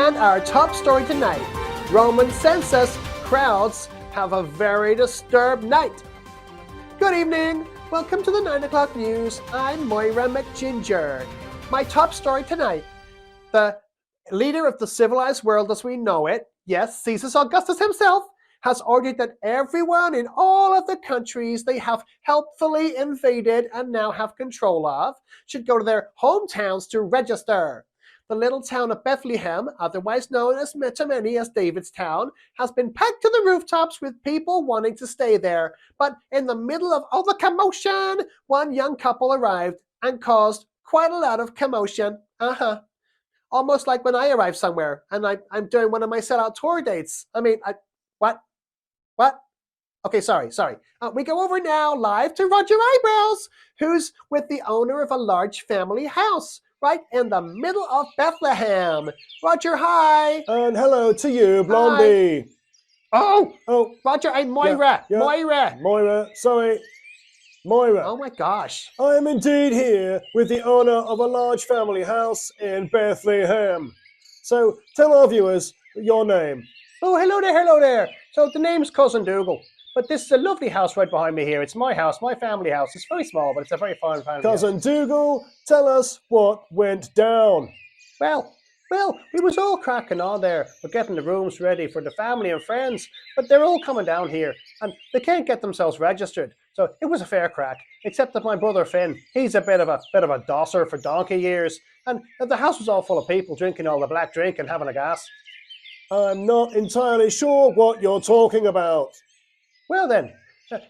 And our top story tonight, Roman census, crowds have a very disturbed night. Good evening, welcome to the 9 o'clock news. I'm Moira McGinger. My top story tonight, the leader of the civilized world as we know it, yes, Caesar Augustus himself, has ordered that everyone in all of the countries they have helpfully invaded and now have control of should go to their hometowns to register. The little town of Bethlehem, otherwise known as to many as David's Town, has been packed to the rooftops with people wanting to stay there. But in the middle of all the commotion, one young couple arrived and caused quite a lot of commotion. Almost like when I arrive somewhere and I'm doing one of my sellout tour dates. What? Okay, sorry. We go over now live to Roger Eyebrows, who's with the owner of a large family house right in the middle of Bethlehem. Roger, hi. And hello to you, Blondie. Hi. Oh, Roger, I'm Moira. Yeah. Moira. Oh my gosh. I am indeed here with the owner of a large family house in Bethlehem. So tell our viewers your name. Oh, hello there. So the name's Cousin Dougal. But this is a lovely house right behind me here. It's my house, my family house. It's very small, but it's a very fine family Cousin house. Dougal, tell us what went down. Well, we was all cracking on there. We're getting the rooms ready for the family and friends. But they're all coming down here, and they can't get themselves registered. So it was a fair crack, except that my brother Finn, he's a bit of a dosser for donkey years. And the house was all full of people drinking all the black drink and having a gas. I'm not entirely sure what you're talking about. Well then,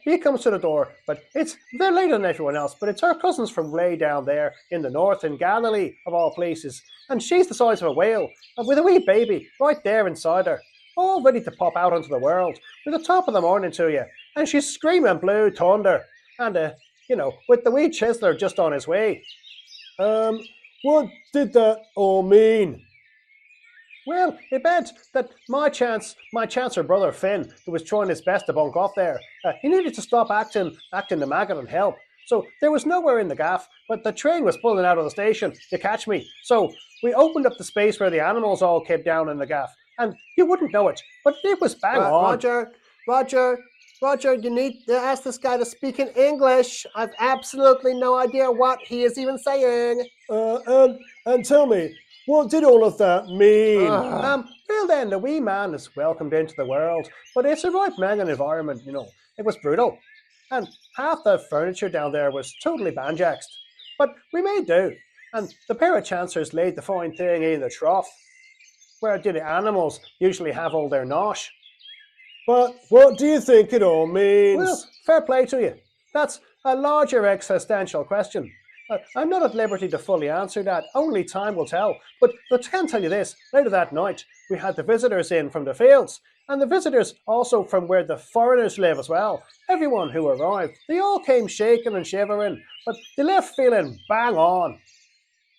he comes to the door, but they're later than everyone else, but it's our cousins from way down there in the north in Galilee, of all places. And she's the size of a whale, with a wee baby right there inside her, all ready to pop out into the world, with the top of the morning to you. And she's screaming blue thunder, and, with the wee chiseler just on his way. What did that all mean? Well, it meant that my chancer brother Finn, who was trying his best to bunk off there, he needed to stop acting the maggot and help. So there was nowhere in the gaff, but the train was pulling out of the station, you catch me. So we opened up the space where the animals all came down in the gaff, and you wouldn't know it, but it was bang on. Roger, you need to ask this guy to speak in English. I've absolutely no idea what he is even saying. And tell me, what did all of that mean? Well then, the wee man is welcomed into the world, but it's a right manging environment, It was brutal. And half the furniture down there was totally banjaxed. But we made do, and the pair of chancers laid the fine thing in the trough, where the animals usually have all their nosh. But what do you think it all means? Well, fair play to you. That's a larger existential question. I'm not at liberty to fully answer that, only time will tell. But I can tell you this, later that night, we had the visitors in from the fields, and the visitors also from where the foreigners live as well. Everyone who arrived, they all came shaking and shivering, but they left feeling bang on.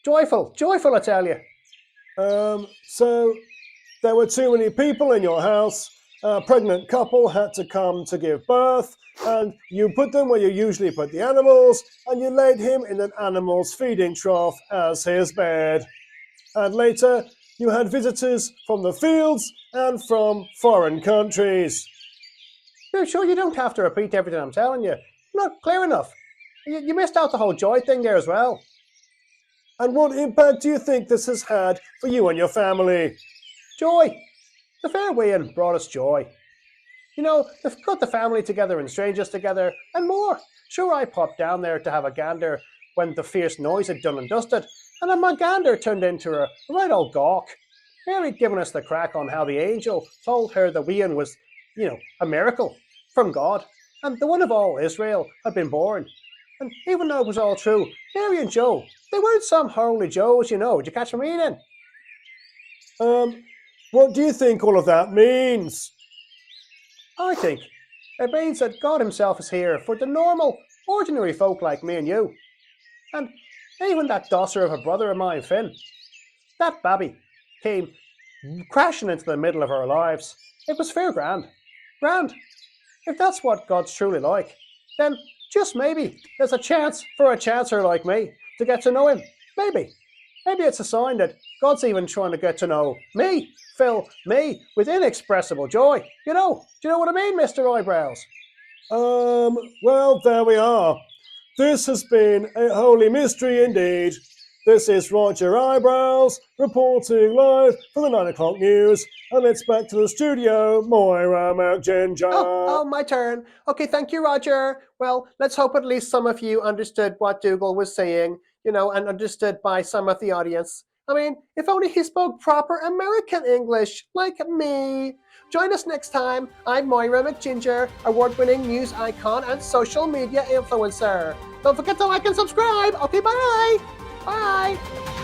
Joyful, I tell you. So there were too many people in your house, a pregnant couple had to come to give birth, and you put them where you usually put the animals, and you laid him in an animal's feeding trough as his bed. And later, you had visitors from the fields and from foreign countries. You're sure you don't have to repeat everything I'm telling you? Not clear enough. You missed out the whole joy thing there as well. And what impact do you think this has had for you and your family? Joy. The fair weighing brought us joy. They've got the family together and strangers together, and more. Sure, I popped down there to have a gander when the fierce noise had done and dusted, and then my gander turned into a right old gawk. Mary'd given us the crack on how the angel told her the weeing was, a miracle from God, and the one of all Israel had been born. And even though it was all true, Mary and Joe, they weren't some holy Joes, Did you catch my meaning? What do you think all of that means? I think it means that God himself is here for the normal, ordinary folk like me and you. And even that dosser of a brother of mine, Finn, that babby came crashing into the middle of our lives. It was fair grand. Grand. If that's what God's truly like, then just maybe there's a chance for a chancer like me to get to know him. Maybe. Maybe it's a sign that God's even trying to get to know me, fill me with inexpressible joy. Do you know what I mean, Mr. Eyebrows? Well, there we are. This has been a holy mystery indeed. This is Roger Eyebrows reporting live for the 9 o'clock news, and it's back to the studio, Moira McGinger. Oh, my turn. Okay, thank you, Roger. Well, let's hope at least some of you understood what Dougal was saying, and understood by some of the audience. I mean, if only he spoke proper American English, like me. Join us next time. I'm Moira McGinger, award-winning news icon and social media influencer. Don't forget to like and subscribe. Okay, bye. Bye.